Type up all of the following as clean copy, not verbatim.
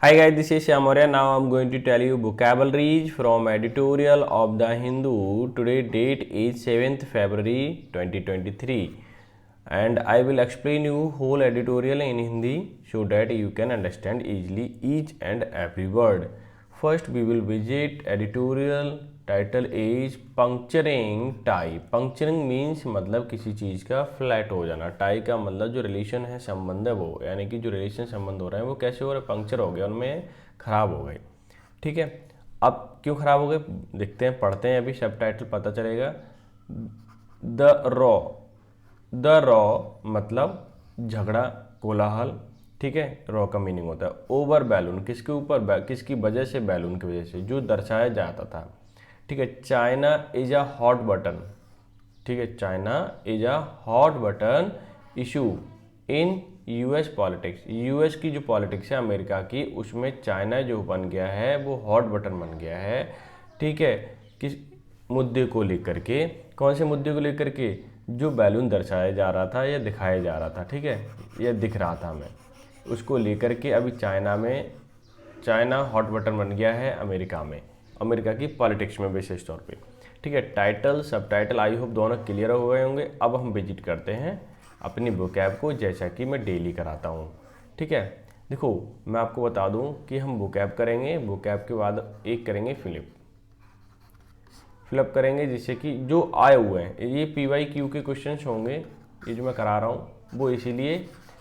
Hi guys, this is Shyamorya. Now I'm going to tell you vocabularies from editorial of The Hindu. Today date is 7th February 2023 and I will explain you whole editorial in Hindi so that you can understand easily each and every word. First we will visit editorial. Title is puncturing tie. Puncturing means मतलब किसी चीज़ का flat हो जाना. Tie का मतलब जो relation है, संबंध है, वो यानी कि जो रिलेशन संबंध हो रहे हैं वो कैसे हो रहे हैं, पंक्चर हो गए, उनमें ख़राब हो गए. ठीक है, अब क्यों ख़राब हो गए देखते हैं, पढ़ते हैं, अभी सब टाइटल पता चलेगा. द रॉ मतलब झगड़ा, कोलाहल. ठीक है, रॉ का मीनिंग होता है ओवर बैलून, किसके ऊपर, किसकी वजह से, बैलून की वजह से, जो दर्शाया जाता था. ठीक है, China is a hot button. ठीक है, China is a hot button issue in US politics. US की जो पॉलिटिक्स है अमेरिका की, उसमें चाइना जो बन गया है वो हॉट बटन बन गया है. ठीक है, किस मुद्दे को लेकर के, कौन से मुद्दे को लेकर के, जो बैलून दर्शाया जा रहा था या दिखाया जा रहा था. ठीक है, यह दिख रहा था हमें, उसको लेकर के अभी चाइना हॉट बटन बन गया है अमेरिका में, अमेरिका की पॉलिटिक्स में विशेष तौर पे. ठीक है, टाइटल सब टाइटल आई होप दोनों क्लियर हो गए होंगे. अब हम विजिट करते हैं अपनी वोकैब को, जैसा कि मैं डेली कराता हूँ. ठीक है, देखो मैं आपको बता दूँ कि हम वोकैब करेंगे, वोकैब के बाद एक करेंगे फिलअप करेंगे, जिससे कि जो आए हुए हैं ये PYQ के क्वेश्चंस होंगे, ये जो मैं करा रहा हूँ वो इसीलिए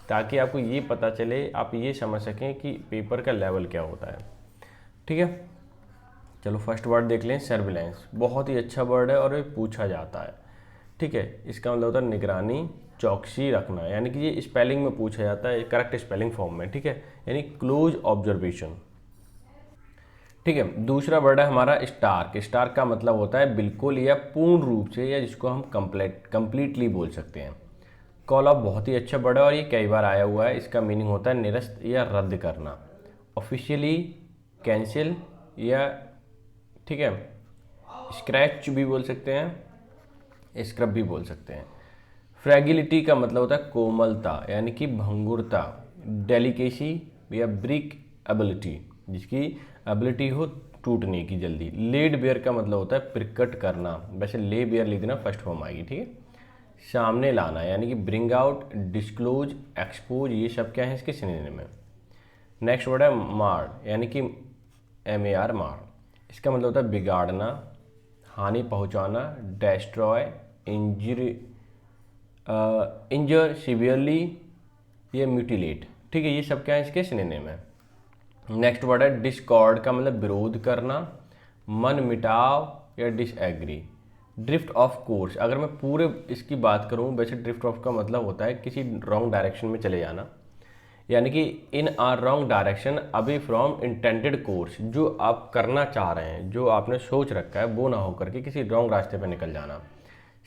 ताकि आपको ये पता चले, आप ये समझ सकें कि पेपर का लेवल क्या होता है. ठीक है, चलो फर्स्ट वर्ड देख लें, सर्विलेंस. बहुत ही अच्छा वर्ड है और ये पूछा जाता है. ठीक है, इसका मतलब होता है निगरानी, चौकसी रखना, यानी कि ये स्पेलिंग में पूछा जाता है, करेक्ट स्पेलिंग फॉर्म में. ठीक है, यानी क्लोज ऑब्जर्वेशन. ठीक है, दूसरा वर्ड है हमारा स्टार्क. स्टार्क का मतलब होता है बिल्कुल या पूर्ण रूप से, या जिसको हम कंप्लीटली बोल सकते हैं. कॉल ऑफ बहुत ही अच्छा वर्ड है और ये कई बार आया हुआ है. इसका मीनिंग होता है निरस्त या रद्द करना, ऑफिशियली, कैंसिल या, ठीक है, स्क्रैच भी बोल सकते हैं, स्क्रब भी बोल सकते हैं. फ्रैगिलिटी का मतलब होता है कोमलता, यानी कि भंगुरता. डेलिकेसी या ब्रिक एबिलिटी, जिसकी एबिलिटी हो टूटने की जल्दी. लेड बेयर का मतलब होता है प्रकट करना, वैसे ले बेयर लिख देना, फर्स्ट फॉर्म आएगी. ठीक है, सामने लाना, यानी कि ब्रिंग आउट, डिस्क्लोज, एक्सपोज, ये सब क्या है इसके सिनोनिम में. नेक्स्ट वर्ड है मार, यानी कि MAR, मार. इसका मतलब होता है बिगाड़ना, हानि पहुंचाना, डेस्ट्रॉय, इंजर सिवियरली या म्यूटिलेट. ठीक है, ये सब क्या है इसके सिनोनिम है. नेक्स्ट वर्ड है डिस्कॉर्ड का मतलब विरोध करना, मन मिटाव या डिसएग्री. ड्रिफ्ट ऑफ कोर्स, अगर मैं पूरे इसकी बात करूं, वैसे ड्रिफ्ट ऑफ का मतलब होता है किसी रॉन्ग डायरेक्शन में चले जाना, यानी कि इन are wrong direction away from intended course, जो आप करना चाह रहे हैं, जो आपने सोच रखा है वो ना हो करके किसी रॉन्ग रास्ते पर निकल जाना.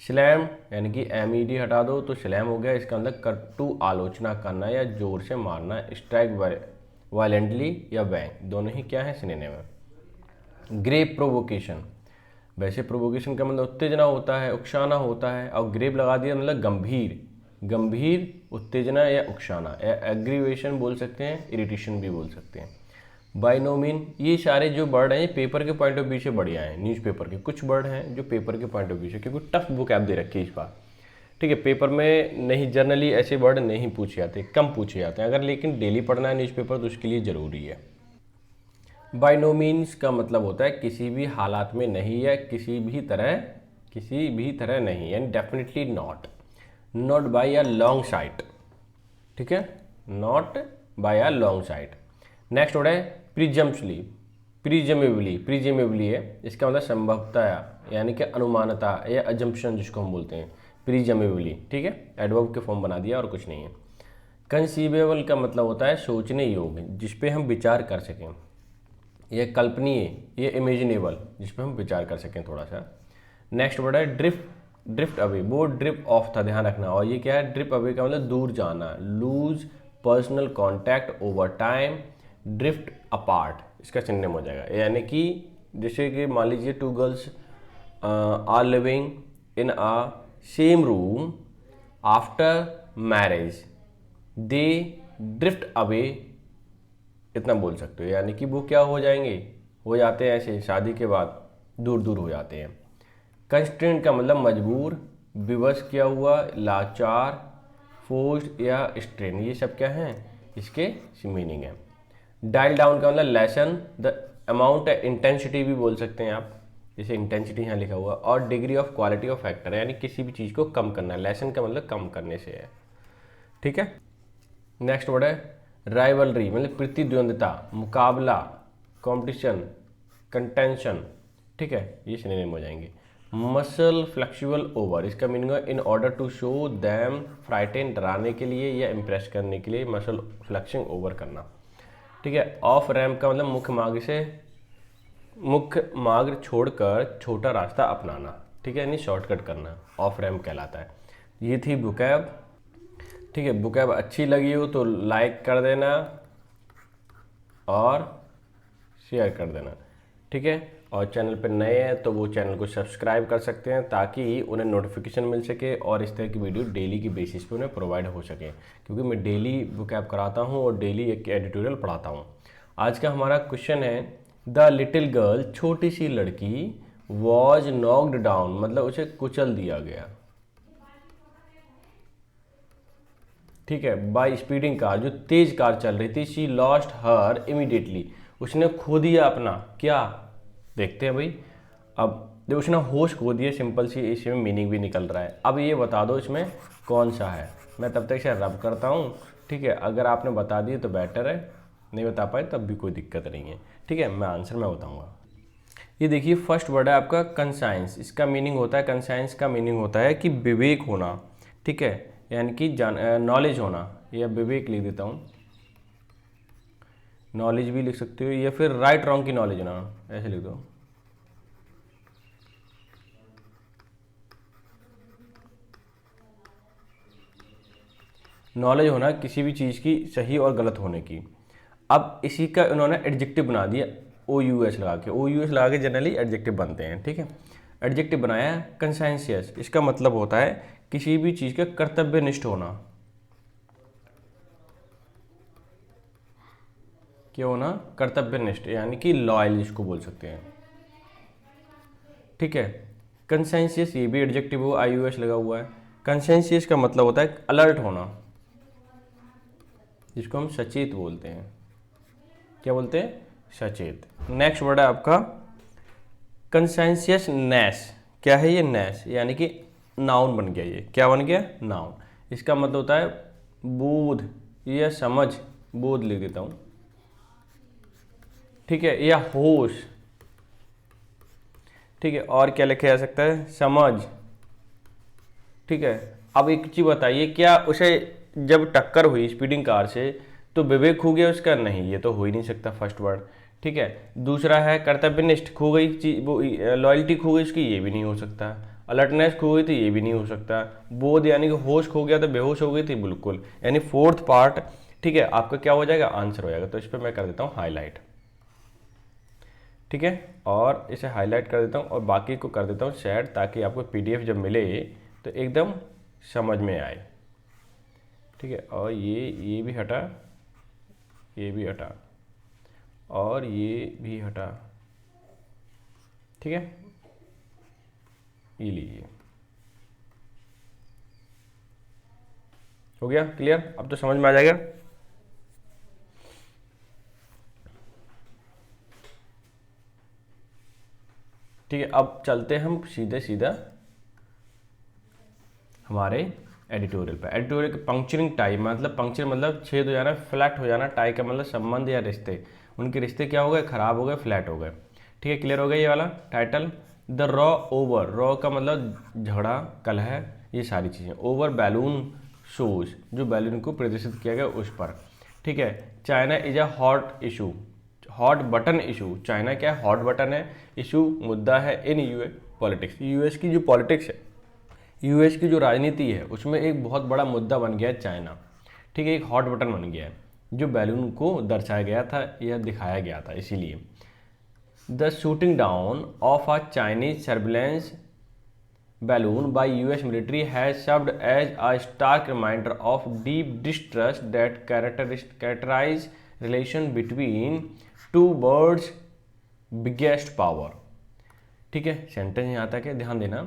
स्लैम, यानी कि MED हटा दो तो स्लैम हो गया. इसका मतलब कट्टू आलोचना करना या जोर से मारना. स्ट्राइक वायलेंटली या बैंग, दोनों ही क्या है सिनोनिम में. ग्रेव प्रोवोकेशन, वैसे प्रोवोकेशन का मतलब उत्तेजना होता है, उकसाना होता है, और ग्रेव लगा दिया मतलब गंभीर उत्तेजना या उकसाना, या एग्रीवेशन बोल सकते हैं, इरिटेशन भी बोल सकते हैं. बाइनोमिन, ये सारे जो वर्ड हैं ये पेपर के पॉइंट ऑफ व्यू से बढ़िया हैं. न्यूज़पेपर के कुछ वर्ड हैं जो पेपर के पॉइंट ऑफ व्यू से, क्योंकि टफ वोकैब दे रखी है इस बार. ठीक है, पेपर में नहीं, जनरली ऐसे वर्ड नहीं पूछे जाते, कम पूछे जाते हैं. अगर लेकिन डेली पढ़ना है न्यूज़पेपर तो उसके लिए ज़रूरी है. बाय नो मीन्स का मतलब होता है किसी भी हालात में नहीं, या किसी भी तरह नहीं, यानी definitely not by a long sight. ठीक है, not by a long sight. Next word है प्रिजमेबली है. इसका मतलब संभवतः, यानी कि अनुमानता या अजम्पशन जिसको हम बोलते हैं, प्रिजमेबली. ठीक है, एडवर्ब के फॉर्म बना दिया और कुछ नहीं है. कंसीवेबल का मतलब होता है सोचने योग्य, जिस पे हम विचार कर सकें. यह कल्पनीय, ये इमेजिनेबल, जिस पे हम विचार कर सकें थोड़ा सा. नेक्स्ट वर्ड है ड्रिफ्ट अवे, वो ड्रिफ्ट ऑफ था, ध्यान रखना. और ये क्या है, ड्रिफ्ट अवे का मतलब दूर जाना. Lose personal contact over time. Drift apart, इसका सिनोनिम हो जाएगा, यानी कि जैसे कि मान लीजिए two girls are living in a same room after marriage, they drift away इतना बोल सकते हो, यानी कि वो क्या हो जाएंगे, हो जाते हैं ऐसे शादी के बाद दूर दूर हो जाते हैं। कंस्ट्रेंट का मतलब मजबूर, विवश क्या हुआ, लाचार, फोर्स्ड या स्ट्रेन, ये सब क्या हैं, इसके मीनिंग है। डायल डाउन का मतलब लेसन द अमाउंट इंटेंसिटी भी बोल सकते हैं आप, जैसे इंटेंसिटी यहाँ लिखा हुआ, और degree of quality of factor, यानी किसी भी चीज़ को कम करना, लेसन का मतलब कम करने से है। ठीक है, नेक्स्ट वर्ड है राइवलरी, मतलब प्रतिद्वंद्विता, मुकाबला, कंपटीशन, कंटेंशन। ठीक है, ये सिनोनिम हो जाएंगे। मसल फ्लेक्सिबल ओवर, इसका मीनिंग है in order to show them frighten, डराने के लिए या इम्प्रेस करने के लिए मसल फ्लेक्सिंग ओवर करना। ठीक है, ऑफ रैम्प का मतलब मुख्य मार्ग छोड़कर छोटा रास्ता अपनाना। ठीक है, यानी शॉर्टकट करना, ऑफ रैम्प कहलाता है। ये थी बुकैब। ठीक है, बुकैब अच्छी लगी हो तो लाइक कर देना और शेयर कर देना। ठीक है, और चैनल पर नए हैं तो वो चैनल को सब्सक्राइब कर सकते हैं ताकि उन्हें नोटिफिकेशन मिल सके और इस तरह की वीडियो डेली की बेसिस पे उन्हें प्रोवाइड हो सके, क्योंकि मैं डेली बुकैब कराता हूँ और डेली एक एडिटोरियल पढ़ाता हूँ। आज का हमारा क्वेश्चन है द लिटिल गर्ल, छोटी सी लड़की, वॉज नॉक्ड डाउन, मतलब उसे कुचल दिया गया। ठीक है, बाय स्पीडिंग कार, जो तेज कार चल रही थी। शी लॉस्ट हर इमीडिएटली, उसने खो दिया अपना क्या, देखते हैं भाई। अब जब उसने होश खो दिया, सिंपल सी इसमें मीनिंग भी निकल रहा है। अब ये बता दो इसमें कौन सा है, मैं तब तक इसे रब करता हूँ। ठीक है, अगर आपने बता दिए तो बेटर है, नहीं बता पाए तब भी कोई दिक्कत नहीं है। ठीक है, मैं आंसर मैं बताऊँगा। ये देखिए फर्स्ट वर्ड है आपका कंसाइंस, इसका मीनिंग होता है, कंसाइंस का मीनिंग होता है कि विवेक होना। ठीक है, यानी कि नॉलेज होना, या विवेक लिख देता हूँ, नॉलेज भी लिख सकते हो, या फिर राइट रॉन्ग की नॉलेज होना, ऐसे लिख दो। नॉलेज होना किसी भी चीज़ की सही और गलत होने की। अब इसी का उन्होंने एडजेक्टिव बना दिया, ओ यू एस लगा के। ओ यू एस लगा के जनरली एडजेक्टिव बनते हैं। ठीक है, एडजेक्टिव बनाया है कंसाइंसियस, इसका मतलब होता है किसी भी चीज़ का कर्तव्यनिष्ठ होना। क्या होना, कर्तव्यनिष्ठ, यानी कि लॉयल जिसको बोल सकते हैं। ठीक है, कंसेंसियस ये भी एडजेक्टिव हो, आई यू एस लगा हुआ है। कंसेंसियस का मतलब होता है अलर्ट होना, जिसको हम सचेत बोलते हैं। क्या बोलते हैं, सचेत। नेक्स्ट वर्ड है आपका कंसेंसियसनेस। क्या है ये, नेस, यानी कि नाउन बन गया। ये क्या बन गया, नाउन। इसका मतलब होता है बोध या समझ, बोध लिख देता हूँ। ठीक है, या होश। ठीक है, और क्या लिखा जा सकता है, समझ। ठीक है, अब एक चीज बताइए, क्या उसे जब टक्कर हुई स्पीडिंग कार से तो विवेक खो गया उसका, नहीं, ये तो हो ही नहीं सकता, फर्स्ट वर्ड। ठीक है, दूसरा है कर्तव्यनिष्ठ, खो गई चीज, वो लॉयल्टी खो गई उसकी, ये भी नहीं हो सकता। अलर्टनेस खो गई थी, ये भी नहीं हो सकता। बोध यानी कि होश खो गया तो बेहोश हो गई थी, बिल्कुल, यानी फोर्थ पार्ट। ठीक है, आपका क्या हो जाएगा, आंसर हो जाएगा। तो इस पर मैं कर देता हूँ हाईलाइट। ठीक है, और इसे हाईलाइट कर देता हूँ और बाकी को कर देता हूँ शेयर, ताकि आपको पीडीएफ जब मिले तो एकदम समझ में आए। ठीक है, और ये भी हटा, ये भी हटा, और ये भी हटा। ठीक है, ये लीजिए, हो गया क्लियर, अब तो समझ में आ जाएगा। ठीक है, अब चलते हैं हम सीधे सीधा हमारे एडिटोरियल पर। एडिटोरियल का पंक्चरिंग टाई, मतलब पंक्चर मतलब छेद हो जाना, फ्लैट हो जाना, टाई का मतलब संबंध या रिश्ते, उनके रिश्ते क्या हो गए, खराब हो गए, फ्लैट हो गए। ठीक है, क्लियर हो गया ये वाला title. The raw over, raw का मतलब झगड़ा, कलह, ये सारी चीज़ें। ओवर बैलून शोज, जो बैलून को प्रदर्शित किया गया उस पर। ठीक है, China is a hot issue, hot button issue, China क्या है, हॉट बटन है, इशू मुद्दा है इन यूएस पॉलिटिक्स, यूएस की जो पॉलिटिक्स है, यूएस की जो राजनीति है उसमें एक बहुत बड़ा मुद्दा बन गया है चाइना। ठीक है, एक हॉट बटन बन गया है, जो बैलून को दर्शाया गया था या दिखाया गया था, इसीलिए। The shooting down of a Chinese surveillance balloon by US military has served as a stark reminder of deep distrust that characterize relation between two birds biggest power. ठीक है, सेंटेंस यहाँ तक है, ध्यान देना।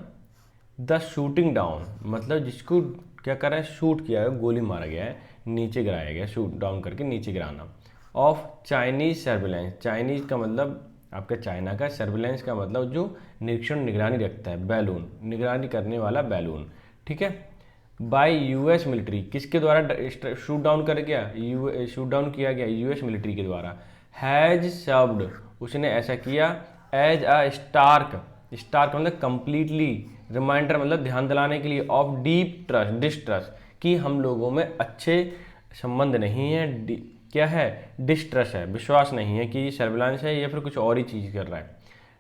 द शूटिंग डाउन मतलब जिसको क्या करा है, शूट किया है, गोली मारा गया है, नीचे गिराया गया, शूट डाउन करके नीचे गिराना। ऑफ चाइनीज सर्विलेंस, चाइनीज का मतलब आपका चाइना का, सर्विलेंस का मतलब जो निरीक्षण निगरानी रखता है, बैलून, निगरानी करने वाला बैलून। ठीक है, बाय यूएस मिलिट्री, किसके द्वारा शूट डाउन कर गया, शूट डाउन किया गया यूएस मिलिट्री के द्वारा। हैज सर्व्ड, उसने ऐसा किया, एज अ स्टार्क, स्टार्क मतलब कंप्लीटली, रिमाइंडर मतलब ध्यान दिलाने के लिए, ऑफ डीप ट्रस्ट, डिस्ट्रस्ट, कि हम लोगों में अच्छे संबंध नहीं है, क्या है, डिस्ट्रस्ट है, विश्वास नहीं है कि ये सर्विलांस है या फिर कुछ और ही चीज़ कर रहा है।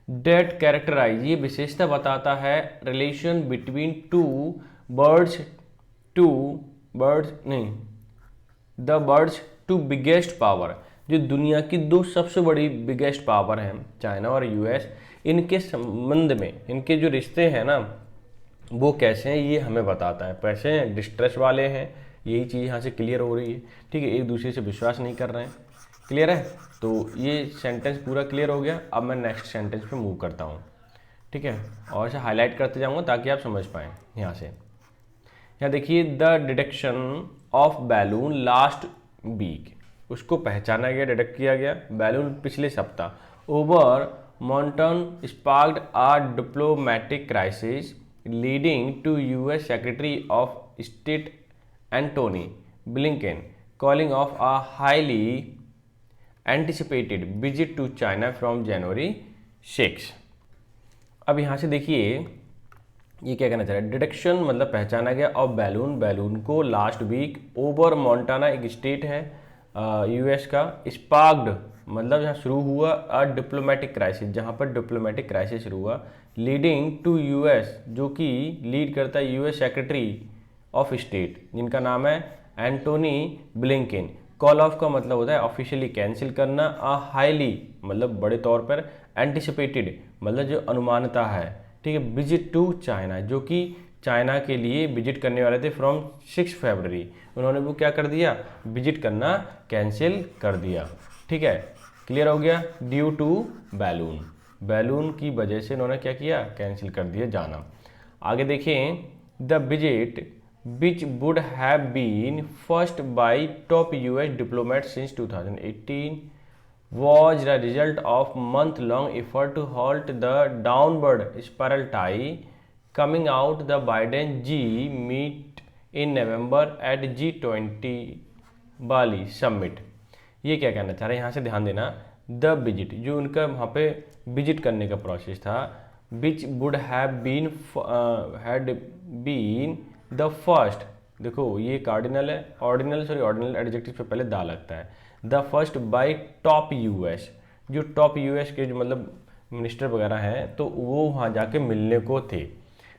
डेट कैरेक्टराइज, ये विशेषता बताता है रिलेशन बिटवीन टू बर्ड्स नहीं, the birds two biggest power, जो दुनिया की दो सबसे बड़ी बिगेस्ट पावर हैं, चाइना और यूएस, इनके संबंध में, इनके जो रिश्ते हैं ना वो कैसे हैं, ये हमें बताता है। पैसे हैं, डिस्ट्रेस वाले हैं, यही चीज़ यहाँ से क्लियर हो रही है। ठीक है, एक दूसरे से विश्वास नहीं कर रहे हैं, क्लियर है। तो ये सेंटेंस पूरा क्लियर हो गया। अब मैं नेक्स्ट सेंटेंस पे मूव करता हूँ। ठीक है, और इसे हाईलाइट करते जाऊँगा ताकि आप समझ पाएँ। यहाँ से यहाँ देखिए, the detection of balloon last week, उसको पहचाना गया, डिटेक्ट किया गया बैलून पिछले सप्ताह। Over mountain sparked a diplomatic crisis leading to US secretary of state Antony Blinken calling off a highly anticipated visit to China from January 6। अब यहाँ से देखिए ये क्या कहना चाह रहा है, डिटेक्शन मतलब पहचाना गया, और बैलून, बैलून को लास्ट वीक, ओवर मोंटाना एक स्टेट है यूएस का, स्पार्क्ड मतलब जहाँ शुरू हुआ, अ डिप्लोमेटिक क्राइसिस, जहाँ पर डिप्लोमेटिक क्राइसिस शुरू हुआ, लीडिंग टू यूएस, जो कि लीड करता है यूएस सेक्रेटरी ऑफ स्टेट, जिनका नाम है एंटोनी ब्लिंकन। कॉल ऑफ का मतलब होता है ऑफिशियली कैंसिल करना, अ हाईली मतलब बड़े तौर पर, एंटिसिपेटेड मतलब जो अनुमानता है, ठीक है, विजिट टू चाइना, जो कि चाइना के लिए विजिट करने वाले थे फ्रॉम 6 फरवरी, उन्होंने वो क्या कर दिया, विजिट करना कैंसिल कर दिया। ठीक है, क्लियर हो गया। ड्यू टू बैलून, बैलून की वजह से उन्होंने क्या किया, कैंसिल कर दिया जाना। आगे देखें, the visit which would have been first by top US diplomats since 2018 was the result of month-long effort to halt the downward spiral tide coming out the Biden-Xi meet in November at G20 Bali summit। ये क्या कहना चाह रहे हैं, यहाँ से ध्यान देना। द विजिट, जो उनका वहाँ पे विजिट करने का प्रोसेस था, which would have been had been the first, देखो ये कार्डिनल है, ऑर्डिनल एडजेक्टिव पे पहले दा लगता है। The first by top US, जो टॉप यूएस के जो मतलब मिनिस्टर वगैरह हैं, तो वो वहाँ जाके मिलने को थे।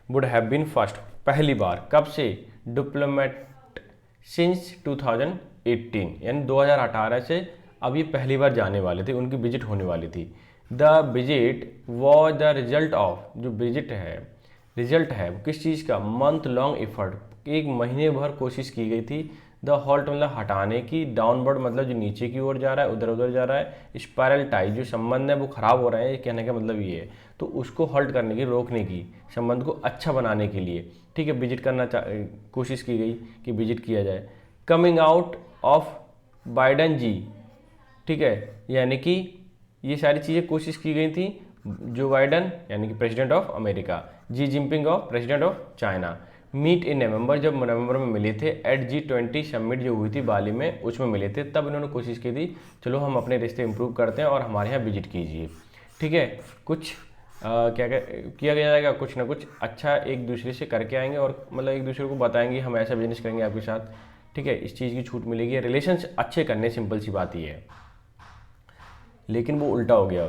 वुड हैव बीन फर्स्ट, पहली बार, कब से, डिप्लोमेट सिंस 2018, यानी 2018 से अब ये पहली बार जाने वाले थे, उनकी विजिट होने वाली थी। The visit was the result of, जो विजिट है, रिजल्ट है वो किस चीज़ का, मंथ लॉन्ग एफर्ट, एक महीने भर कोशिश की गई थी। द हॉल्ट मतलब हटाने की, डाउनवर्ड मतलब जो नीचे की ओर जा रहा है, उधर उधर जा रहा है, स्पायरल टाई जो संबंध है वो खराब हो रहे हैं, ये कहने का मतलब ये है, तो उसको हॉल्ट करने की, रोकने की, संबंध को अच्छा बनाने के लिए, ठीक है, विजिट करना कोशिश की गई कि विजिट किया जाए। कमिंग आउट ऑफ बाइडन जी, ठीक है, यानी कि ये सारी चीज़ें कोशिश की गई थी। जो बाइडन यानी कि president of America, Xi Jinping of president of China, meet in November, जब नवंबर में मिले थे, एट G20 समिट जो हुई थी बाली में, उसमें मिले थे, तब इन्होंने कोशिश की थी चलो हम अपने रिश्ते इंप्रूव करते हैं और हमारे यहाँ विजिट कीजिए। ठीक है, कुछ क्या किया जाएगा, कुछ ना कुछ अच्छा एक दूसरे से करके आएंगे और मतलब एक दूसरे को बताएंगे हम ऐसा बिजनेस करेंगे आपके साथ। ठीक है, इस चीज़ की छूट मिलेगी, रिलेशंस अच्छे करने, सिंपल सी बात ही है। लेकिन वो उल्टा हो गया।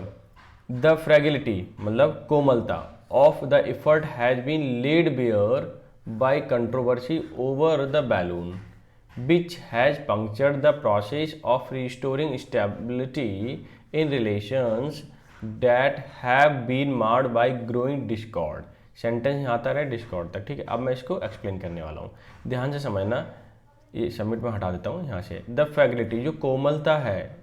द फ्रेगिलिटी मतलब कोमलता of the effort has been laid bare by controversy over the balloon which has punctured the process of restoring stability in relations that have been marred by growing discord। Sentence यहाँ आता है Discord तक। ठीक है, अब मैं इसको explain करने वाला हूँ, ध्यान से समझना। ये सबमिट में हटा देता हूँ यहाँ से। द फैकल्टी, जो कोमलता है,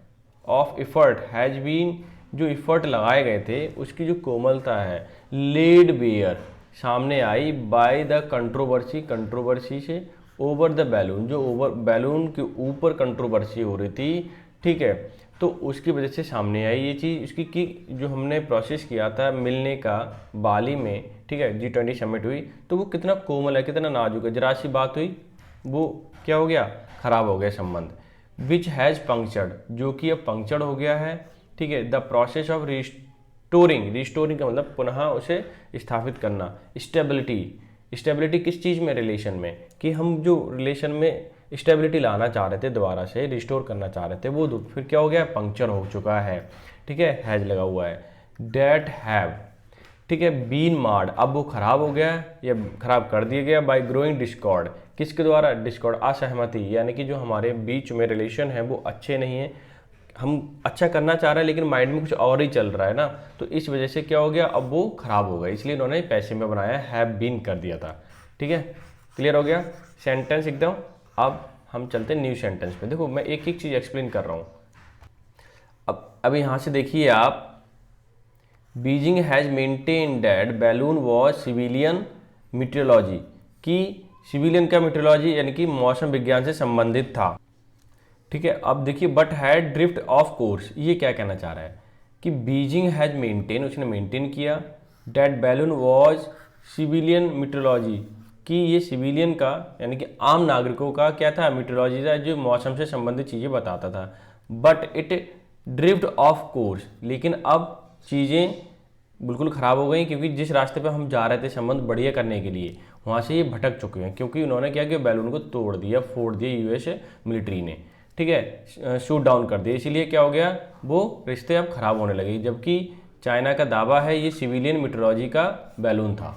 ऑफ एफर्ट हैज बीन, जो एफर्ट लगाए गए थे उसकी जो कोमलता है, लेड बेयर, सामने आई, बाय द कंट्रोवर्सी, कंट्रोवर्सी से, ओवर द बैलून, जो ओवर बैलून के ऊपर कंट्रोवर्सी हो रही थी, ठीक है, तो उसकी वजह से सामने आई ये चीज़ उसकी कि जो हमने प्रोसेस किया था मिलने का बाली में, ठीक है, G20 समिट हुई, तो वो कितना कोमल है, कितना नाजुक है, जरा सी बात हुई वो क्या हो गया, खराब हो गया संबंध। विच हैज़ पंक्चर्ड, जो कि अब पंक्चर्ड हो गया है, ठीक है। The process of restoring, restoring का मतलब पुनः उसे स्थापित करना। स्टेबिलिटी, स्टेबिलिटी किस चीज़ में, रिलेशन में, कि हम जो रिलेशन में स्टेबिलिटी लाना चाह रहे थे, दोबारा से रिस्टोर करना चाह रहे थे, वो फिर क्या हो गया, पंक्चर हो चुका है, ठीक है, हैज लगा हुआ है। डेट हैव, ठीक है, बीन मार्ड, अब वो खराब हो गया या खराब कर दिया गया बाय ग्रोइंग डिस्कॉर्ड, किसके द्वारा, डिस्कॉर्ड, असहमति, यानी कि जो हमारे बीच में रिलेशन है वो अच्छे नहीं है, हम अच्छा करना चाह रहे हैं लेकिन माइंड में कुछ और ही चल रहा है ना, तो इस वजह से क्या हो गया, अब वो खराब हो गया, इसलिए इन्होंने पैसे में बनाया, हैव बीन कर दिया था, ठीक है। क्लियर हो गया सेंटेंस एकदम। अब हम चलते हैं न्यू सेंटेंस पे। देखो मैं एक एक चीज़ एक्सप्लेन कर रहा हूँ। अब यहाँ से देखिए आप, Beijing has maintain that balloon was civilian meteorology, कि सिविलियन का मीटियोलॉजी यानी कि मौसम विज्ञान से संबंधित था, ठीक है। अब देखिए but had drift of course, ये क्या कहना चाह रहा है कि बीजिंग हैज मेंटेन, उसने मेंटेन किया, that balloon was civilian meteorology, कि ये सिविलियन का यानी कि आम नागरिकों का क्या था, मीटियोलॉजी था, जो मौसम से संबंधित चीज़ें बताता था। But it drift of course, लेकिन अब चीज़ें बिल्कुल ख़राब हो गई, क्योंकि जिस रास्ते पे हम जा रहे थे संबंध बढ़िया करने के लिए, वहाँ से ये भटक चुके हैं, क्योंकि उन्होंने क्या किया, बैलून को तोड़ दिया, फोड़ दिया यूएस मिलिट्री ने, ठीक है, शूट डाउन कर दिया, इसीलिए क्या हो गया, वो रिश्ते अब खराब होने लगे, जबकि चाइना का दावा है ये सिविलियन मीटियोलॉजी का बैलून था।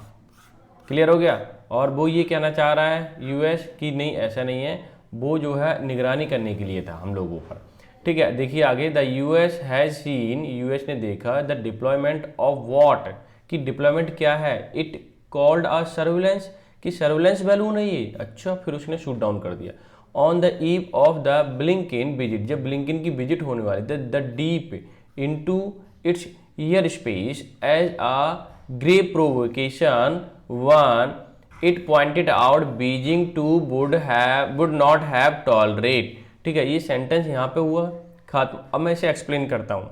क्लियर हो गया। और वो ये कहना चाह रहा है यूएस की नहीं, ऐसा नहीं है, वो जो है निगरानी करने के लिए था हम लोगों पर, ठीक है। देखिए आगे, the US has seen, US ने देखा, द डिप्लॉयमेंट ऑफ वॉट, कि डिप्लॉयमेंट क्या है, इट कॉल्ड अ सर्विलेंस, कि सर्विलेंस बैलून है ये, अच्छा, फिर उसने शूट डाउन कर दिया। On the eve of the Blinken visit, जब ब्लिंकिन की विजिट होने वाली, the deep into its air space as a grey provocation one, it pointed out Beijing to would not have tolerate, ठीक है। ये sentence यहाँ पे हुआ खत्म। अब मैं इसे एक्सप्लेन करता हूँ।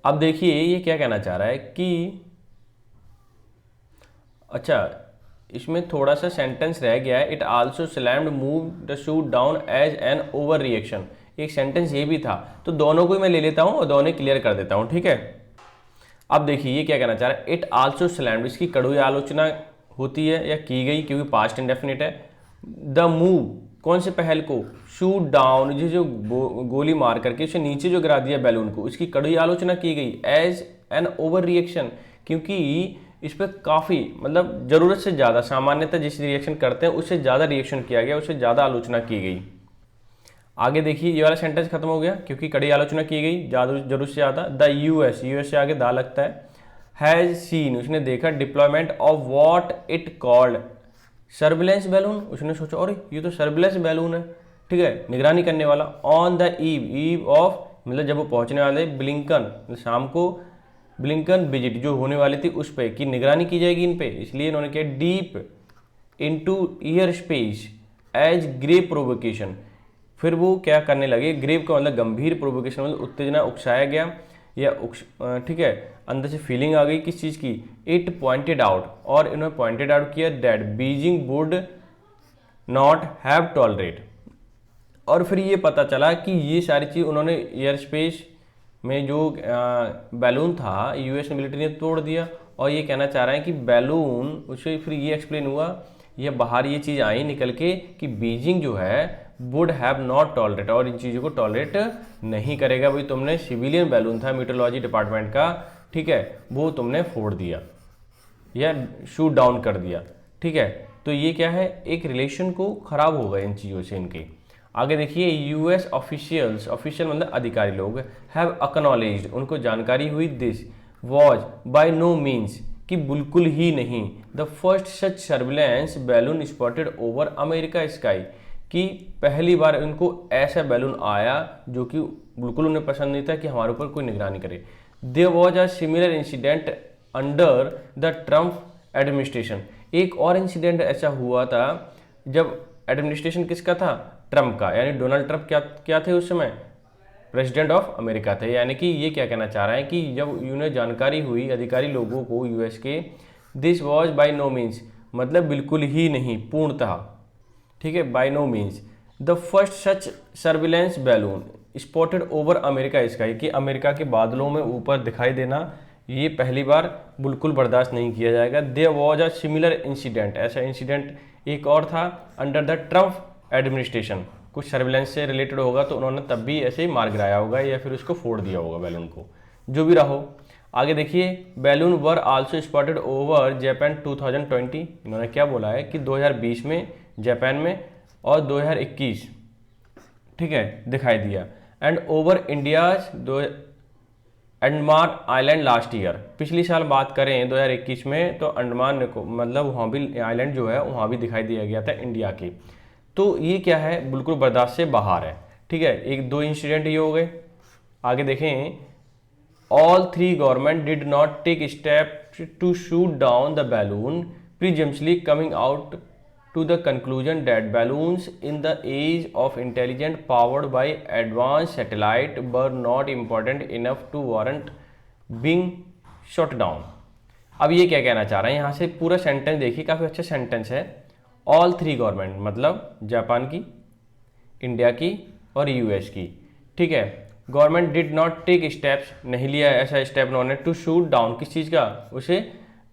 अब देखिए ये क्या कहना चाह रहा है कि, अच्छा, इसमें थोड़ा सा सेंटेंस रह गया है, it also slammed move the shoot down as an overreaction, एक सेंटेंस ये भी था, तो दोनों को मैं ले लेता हूँ और दोनों क्लियर कर देता हूँ, ठीक है। अब देखिए ये क्या कहना चाह रहा है, इट आल्सो स्लैम्ड, इसकी कड़वी आलोचना होती है या की गई, क्योंकि पास्ट इंडेफिनिट है। द मूव, कौन से पहल को, शूट डाउन, जो गोली मार करके उसे नीचे जो गिरा दिया बैलून को, उसकी कड़ी आलोचना की गई, एज एन ओवर रिएक्शन, क्योंकि इस पर काफ़ी मतलब ज़रूरत से ज़्यादा, सामान्यतः जिस रिएक्शन करते हैं उससे ज़्यादा रिएक्शन किया गया, उससे ज़्यादा आलोचना की गई। आगे देखिए ये वाला सेंटेंस खत्म हो गया, क्योंकि कड़ी आलोचना की गई जरूरत से ज़्यादा। द यूएस, यूएस से आगे दा लगता है, हैज़ सीन, उसने देखा, deployment of what it called surveillance balloon, उसने सोचा अरे ये तो सर्विलेंस बैलून है, ठीक है, निगरानी करने वाला। ऑन द ईव ऑफ, मतलब जब वो पहुंचने वाले, ब्लिंकन, शाम को ब्लिंकन विजिट जो होने वाली थी उस पर, कि निगरानी की जाएगी इन पे, इसलिए इन्होंने किया deep into air space as grey provocation, फिर वो क्या करने लगे, ग्रेव का मतलब गंभीर, प्रोवोकेशन मतलब उत्तेजना, उकसाया गया या ठीक है, अंदर से फीलिंग आ गई किस चीज़ की, इट पॉइंटेड आउट, और इन्होंने पॉइंटेड आउट किया that Beijing would not have tolerate, और फिर ये पता चला कि ये सारी चीज़ उन्होंने एयर स्पेस में जो बैलून था यूएस मिलिट्री ने तोड़ दिया। और ये कहना चाह रहे हैं कि बैलून, उसे फिर ये एक्सप्लेन हुआ, ये बाहर ये चीज़ आई निकल के कि बीजिंग जो है वुड हैव नॉट टॉलरेट, और इन चीज़ों को टॉलरेट नहीं करेगा, भाई तुमने सिविलियन बैलून था मीटरोलॉजी डिपार्टमेंट का, ठीक है, वो तुमने फोड़ दिया या शूट डाउन कर दिया, ठीक है। तो ये क्या है, एक रिलेशन को खराब हो गए इन चीज़ों से इनके। आगे देखिए, यूएस ऑफिशियल्स, ऑफिशियल मतलब अधिकारी लोग, हैव एक्नॉलेज्ड, उनको जानकारी हुई, this was by no means, कि बिल्कुल ही नहीं, the first such surveillance balloon spotted over America sky, कि पहली बार उनको ऐसा बैलून आया जो कि बिल्कुल उन्हें पसंद नहीं था कि हमारे ऊपर कोई निगरानी करे। There was a similar incident under the Trump administration. एक और इंसिडेंट ऐसा हुआ था जब एडमिनिस्ट्रेशन किसका था, ट्रम्प का, यानी डोनाल्ड ट्रम्प क्या क्या थे उस समय, प्रेसिडेंट ऑफ अमेरिका थे। यानी कि ये क्या कहना चाह रहा है कि जब उन्हें जानकारी हुई अधिकारी लोगों को यूएस के, this was by no means, मतलब बिल्कुल ही नहीं, पूर्णतः, ठीक है, by no means the first such surveillance balloon spotted over America sky, कि अमेरिका के बादलों में ऊपर दिखाई देना ये पहली बार बिल्कुल बर्दाश्त नहीं किया जाएगा। There was a similar incident, ऐसा इंसिडेंट एक और था अंडर द ट्रम्प एडमिनिस्ट्रेशन, कुछ सर्विलेंस से रिलेटेड होगा तो उन्होंने तब भी ऐसे ही मार गिराया होगा या फिर उसको फोड़ दिया होगा बैलून को, जो भी रहो। आगे देखिए, balloon were also spotted over Japan 2020, इन्होंने क्या बोला है कि 2020 में जापान में और 2021, ठीक है, दिखाई दिया। And over India's Andaman island last year, पिछली साल बात करें 2021 में तो अंडमान को मतलब वहाँ भी आइलैंड जो है वहाँ भी दिखाई दिया गया था इंडिया के। तो ये क्या है, बिल्कुल बर्दाश्त से बाहर है, ठीक है। एक दो इंसिडेंट ये हो गए। आगे देखें, all three government did not take step to shoot down the balloon presumably coming out to the conclusion that balloons in the age of intelligent powered by advanced satellite were not important enough to warrant being shot down। अब ये क्या कहना चाह रहे हैं, यहाँ से पूरा सेंटेंस देखिए, काफ़ी अच्छा सेंटेंस है। ऑल थ्री गवर्नमेंट मतलब जापान की, इंडिया की और यूएस की, ठीक है। Government did not take steps, नहीं लिया ऐसा स्टेप उन्होंने, टू शूट डाउन, किस चीज़ का, उसे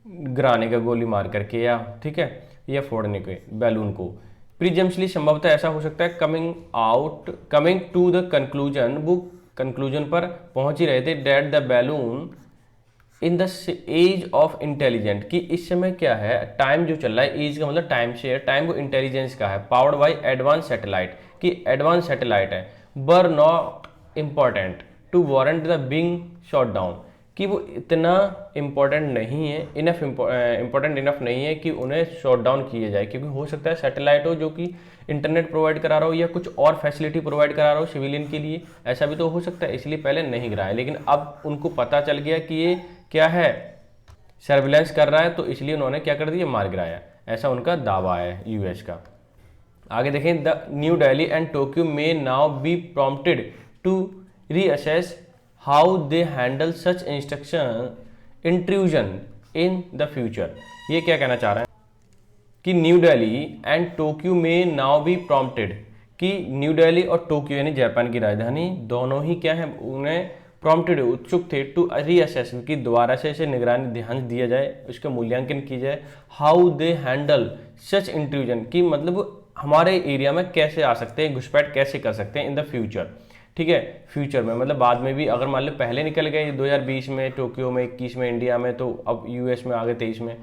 गिराने का, गोली मार करके या, ठीक है, या फोड़ने के बैलून को। प्रीजम्पली संभवतः ऐसा हो सकता है, कमिंग टू द कंक्लूजन, वो कंक्लूजन पर पहुंच ही रहे थे, that the balloon in the age of intelligent, कि इस समय क्या है, टाइम जो चल रहा है, एज का मतलब टाइम से है, टाइम वो इंटेलिजेंस का है, पावर्ड बाई एडवांस सैटेलाइट, कि एडवांस सैटेलाइट है, but not important to warrant the being shot down, कि वो इतना इम्पोर्टेंट नहीं है, इम्पोर्टेंट इनफ नहीं है कि उन्हें शॉट डाउन किया जाए, क्योंकि हो सकता है सैटेलाइट हो जो कि इंटरनेट प्रोवाइड करा रहा हो या कुछ और फैसिलिटी प्रोवाइड करा रहा हो सिविलियन के लिए, ऐसा भी तो हो सकता है, इसलिए पहले नहीं गिराया। लेकिन अब उनको पता चल गया कि ये क्या है, सर्विलेंस कर रहा है, तो इसलिए उन्होंने क्या कर दिया, मार गिराया, ऐसा उनका दावा है यूएस का। आगे देखें, the New Delhi and Tokyo में now be prompted to reassess how they handle such intrusion in the future. ये क्या कहना चाह रहे हैं कि न्यू दिल्ली एंड टोक्यो में नाउ बी प्रॉम्प्टेड, कि न्यू दिल्ली और टोक्यो यानी जापान की राजधानी दोनों ही क्या है, उन्हें प्रॉम्प्टेड, उत्सुक थे, टू रीअसेस, कि दोबारा से इसे निगरानी ध्यान दिया जाए, उसका मूल्यांकन की जाए, how they handle such intrusion, कि मतलब हमारे एरिया में कैसे आ सकते हैं, घुसपैठ कैसे कर सकते हैं इन द फ्यूचर, ठीक है, फ्यूचर में मतलब बाद में भी, अगर मान लो पहले निकल गए 2020 में टोक्यो में, 21 में इंडिया में, तो अब यूएस में आ गए 23 में,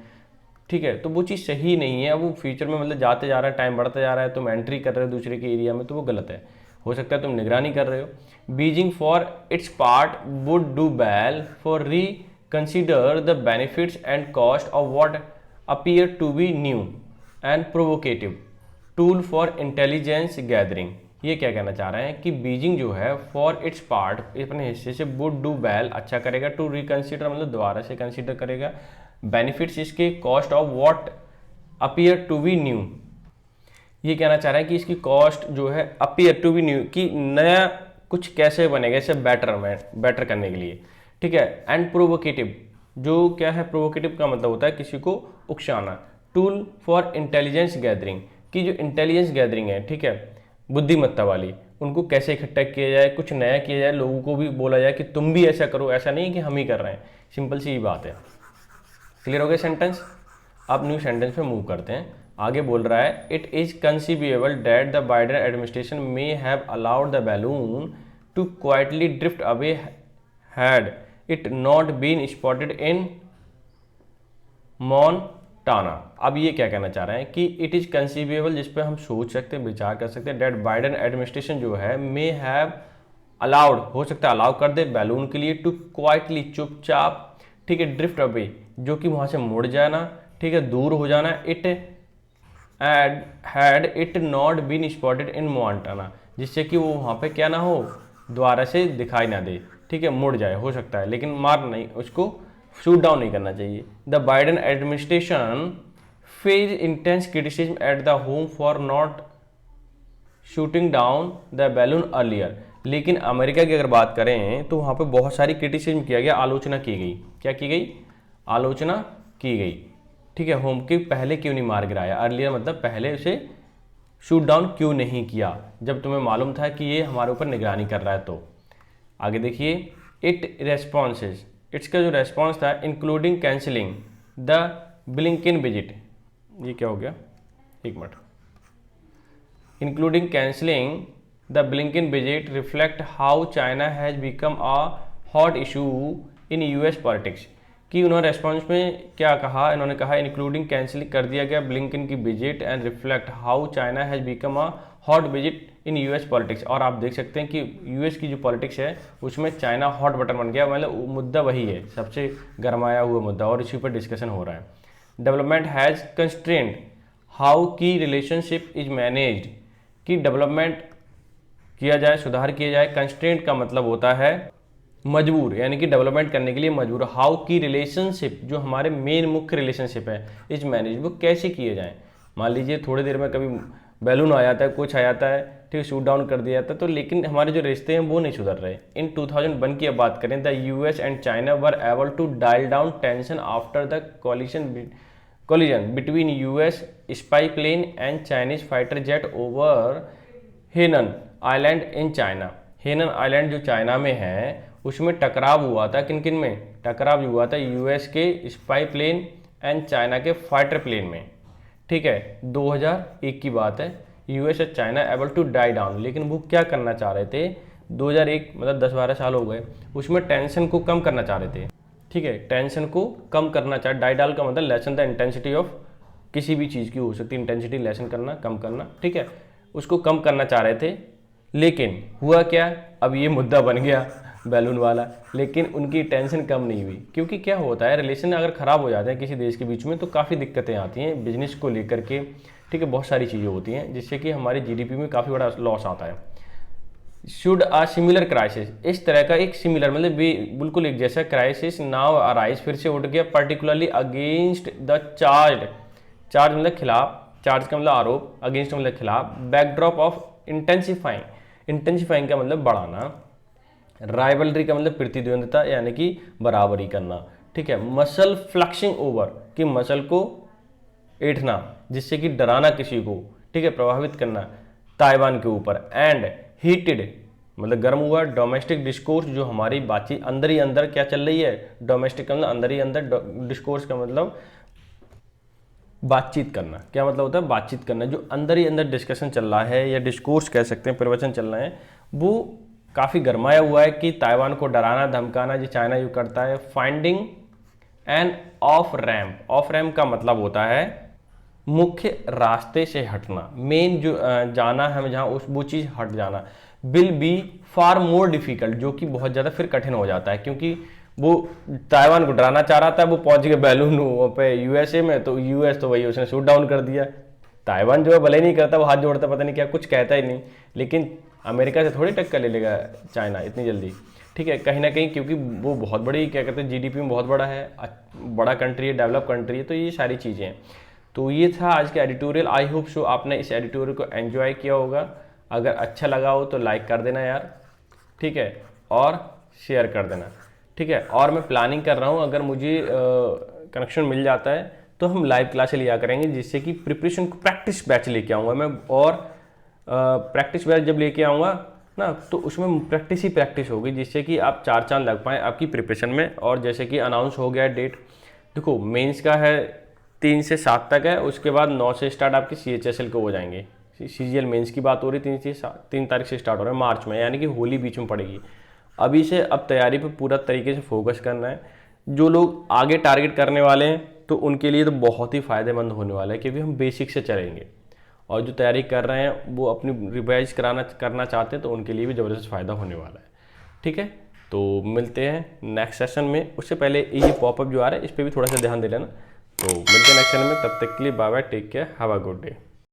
ठीक है, तो वो चीज़ सही नहीं है। अब वो फ्यूचर में मतलब जाते जा रहा है, टाइम बढ़ता जा रहा है, तुम एंट्री कर रहे हो दूसरे के एरिया में, तो वो गलत है। हो सकता है तुम निगरानी कर रहे हो। Beijing for its part would do well for reconsider the benefits and cost of what appear to be new and provocative tool for intelligence gathering. ये क्या कहना चाह रहे हैं कि बीजिंग जो है फॉर इट्स पार्ट, अपने हिस्से से, वुड डू वेल, अच्छा करेगा, टू रिकंसिडर मतलब दोबारा से कंसिडर करेगा, बेनिफिट्स इसके, cost of what appear to be new, ये कहना चाह रहे हैं कि इसकी कॉस्ट जो है अपीयर टू बी न्यू, कि नया कुछ कैसे बनेगा इसे बेटर करने के लिए, ठीक है। एंड प्रोवोकेटिव, जो क्या है, प्रोवोकेटिव का मतलब होता है किसी को उकसाना। टूल फॉर इंटेलिजेंस गैदरिंग, कि जो इंटेलिजेंस गैदरिंग है, ठीक है, बुद्धिमत्ता वाली, उनको कैसे इकट्ठा किया जाए, कुछ नया किया जाए, लोगों को भी बोला जाए कि तुम भी ऐसा करो, ऐसा नहीं कि हम ही कर रहे हैं, सिंपल सी बात है। क्लियर हो गया सेंटेंस। अब न्यू सेंटेंस पे मूव करते हैं। आगे बोल रहा है, it is conceivable that the Biden administration may have allowed the balloon to quietly drift away had it not been spotted in Montana. अब ये क्या कहना चाह रहे हैं कि इट इज कंसीवेबल, जिस पे हम सोच सकते हैं, विचार कर सकते हैं, दैट बाइडेन एडमिनिस्ट्रेशन जो है मे हैव अलाउड, हो सकता है अलाउ कर दे बैलून के लिए, टू क्वाइटली, चुपचाप, ठीक है, ड्रिफ्ट अवे, जो कि वहां से मुड़ जाना, ठीक है, दूर हो जाना, it had it not been spotted in Montana, जिससे कि वो वहाँ पे क्या ना हो, दोबारा से दिखाई ना दे, ठीक है, मुड़ जाए हो सकता है, लेकिन मार नहीं, उसको शूट डाउन नहीं करना चाहिए। The Biden administration face intense criticism at the home for not shooting down the balloon earlier, लेकिन अमेरिका की अगर बात करें तो वहाँ पे बहुत सारी क्रिटिसिज्म किया गया, आलोचना की गई, क्या की गई, आलोचना की गई, ठीक है, होम के पहले क्यों नहीं मार गिराया, अर्लियर मतलब पहले उसे शूट डाउन क्यों नहीं किया, जब तुम्हें मालूम था कि ये हमारे ऊपर निगरानी कर रहा है। तो आगे देखिए, इट रेस्पॉन्सेज, इसका जो रेस्पॉन्स था, including cancelling the Blinken visit, ये क्या हो गया, एक minute, including cancelling the Blinken visit reflect how China has become a hot issue in US politics, कि उन्होंने रेस्पॉन्स में क्या कहा, इन्होंने कहा इंक्लूडिंग कैंसिल कर दिया गया ब्लिंकन की visit and reflect how China has become a hot visit in US politics, और आप देख सकते हैं कि यूएस की जो पॉलिटिक्स है उसमें चाइना हॉट बटन बन गया, मतलब मुद्दा वही है, सबसे गरमाया हुआ मुद्दा, और इसी पर डिस्कशन हो रहा है। डेवलपमेंट हैज़ कंस्ट्रेंड हाउ की रिलेशनशिप इज मैनेज्ड, कि डेवलपमेंट किया जाए, सुधार किया जाए, कंस्ट्रेंट का मतलब होता है मजबूर, यानी कि डेवलपमेंट करने के लिए मजबूर। हाउ की रिलेशनशिप, जो हमारे मेन मुख्य रिलेशनशिप है, इज मैनेज, वो कैसे किए जाएं। मान लीजिए थोड़ी देर में कभी बैलून आ जाता है, कुछ आ जाता है, ठीक है, शूट डाउन कर दिया जाता है, तो लेकिन हमारे जो रिश्ते हैं वो नहीं सुधर रहे। इन 2001 की अब बात करें, the US and China were able to dial down tension after the collision between US spy plane and Chinese fighter jet over Hainan island in China. Hainan island जो चाइना में है उसमें टकराव हुआ था, किन किन में टकराव हुआ था, यूएस के स्पाई प्लेन एंड चाइना के फाइटर प्लेन में, ठीक है, 2001 की बात है। यूएस और China able to dial down, लेकिन वो क्या करना चाह रहे थे, 2001 मतलब 10-12 साल हो गए, उसमें टेंशन को कम करना चाह रहे थे, ठीक है, टेंशन को कम करना चाहे, डाई डाल का मतलब लेसन द इंटेंसिटी ऑफ किसी भी चीज़ की हो सकती है, इंटेंसिटी लेसन करना, कम करना, ठीक है, उसको कम करना चाह रहे थे। लेकिन हुआ क्या, अब ये मुद्दा बन गया बैलून वाला, लेकिन उनकी टेंशन कम नहीं हुई, क्योंकि क्या होता है, रिलेशन अगर ख़राब हो जाते हैं किसी देश के बीच में तो काफ़ी दिक्कतें आती हैं बिजनेस को लेकर के, ठीक है, बहुत सारी चीज़ें होती हैं जिससे कि हमारी जीडीपी में काफ़ी बड़ा लॉस आता है। शुड आ सिमिलर क्राइसिस, इस तरह का एक सिमिलर मतलब बिल्कुल एक जैसा क्राइसिस नाउ अराइज, फिर से उठ गया, particularly against the charge, charge मतलब खिलाफ, चार्ज का मतलब आरोप, अगेंस्ट मतलब खिलाफ, बैकड्रॉप ऑफ इंटेंसिफाइंग, इंटेंसिफाइंग का मतलब बढ़ाना, राइवलरी का मतलब प्रतिद्वंद्विता यानी कि बराबरी करना, ठीक है, मसल फ्लक्सिंग ओवर, कि मसल को ऐंठना जिससे कि डराना किसी को, ठीक है, प्रभावित करना ताइवान के ऊपर, एंड हीटेड मतलब गर्म हुआ, डोमेस्टिक डिस्कोर्स, जो हमारी बातचीत अंदर ही अंदर क्या चल रही है, डोमेस्टिक का मतलब अंदर ही अंदर, डिस्कोर्स का मतलब बातचीत करना, क्या मतलब होता है, बातचीत करना, जो अंदर ही अंदर डिस्कशन चल रहा है या डिस्कोर्स कह सकते हैं, प्रवचन चल रहे हैं, वो काफ़ी गरमाया हुआ है कि ताइवान को डराना धमकाना जो चाइना यू करता है। Finding end of ramp, of ramp का मतलब होता है मुख्य रास्ते से हटना, मेन जो जाना है जहाँ उस वो चीज़ हट जाना, will be far more difficult, जो कि बहुत ज़्यादा फिर कठिन हो जाता है, क्योंकि वो ताइवान को डराना चाह रहा था, वो पहुंच गए बैलून वहाँ पे यूएसए में, तो यूएस तो वही उसने शूट डाउन कर दिया। ताइवान जो है भले ही नहीं करता, वो हाथ जोड़ता पता नहीं क्या, कुछ कहता ही नहीं, लेकिन अमेरिका से थोड़ी टक्कर ले लेगा चाइना इतनी जल्दी, ठीक है, कहीं ना कहीं, क्योंकि वो बहुत बड़ी क्या कहते हैं जीडीपी में बहुत बड़ा है, बड़ा कंट्री है, डेवलप कंट्री है, तो ये सारी चीज़ें हैं। तो ये था आज का एडिटोरियल। आई होप सो आपने इस एडिटोरियल को एंजॉय किया होगा। अगर अच्छा लगा हो तो लाइक कर देना यार, ठीक है, और शेयर कर देना, ठीक है। और मैं प्लानिंग कर रहा हूँ, अगर मुझे कनेक्शन मिल जाता है तो हम लाइव क्लासें लिया करेंगे, जिससे कि प्रिपरेशन को प्रैक्टिस बैच लेके आऊँगा मैं, और प्रैक्टिस बैच जब लेके आऊँगा ना तो उसमें प्रैक्टिस ही प्रैक्टिस होगी, जिससे कि आप 4 चांद लग पाएँ आपकी प्रिपरेशन में। और जैसे कि अनाउंस हो गया डेट, देखो मेंस का है 3 से 7 तक है, उसके बाद 9 से स्टार्ट आपकी CHSL को हो जाएंगे। CGL मेंस की बात हो रही, 3 तारीख से स्टार्ट हो रहा है मार्च में, यानी कि होली बीच में पड़ेगी। अभी से अब तैयारी पे पूरा तरीके से फोकस करना है। जो लोग आगे टारगेट करने वाले हैं तो उनके लिए तो बहुत ही फ़ायदेमंद होने वाला है, क्योंकि हम बेसिक से चलेंगे, और जो तैयारी कर रहे हैं वो अपनी रिवाइज करना चाहते हैं तो उनके लिए भी ज़बरदस्त फ़ायदा होने वाला है, ठीक है। तो मिलते हैं नेक्स्ट सेशन में। उससे पहले ये पॉपअप जो आ रहा है इस पर भी थोड़ा सा ध्यान दे लेना। तो मिलते हैं नेक्स्ट सेशन में, तब तक के लिए bye bye, take care, have a good day.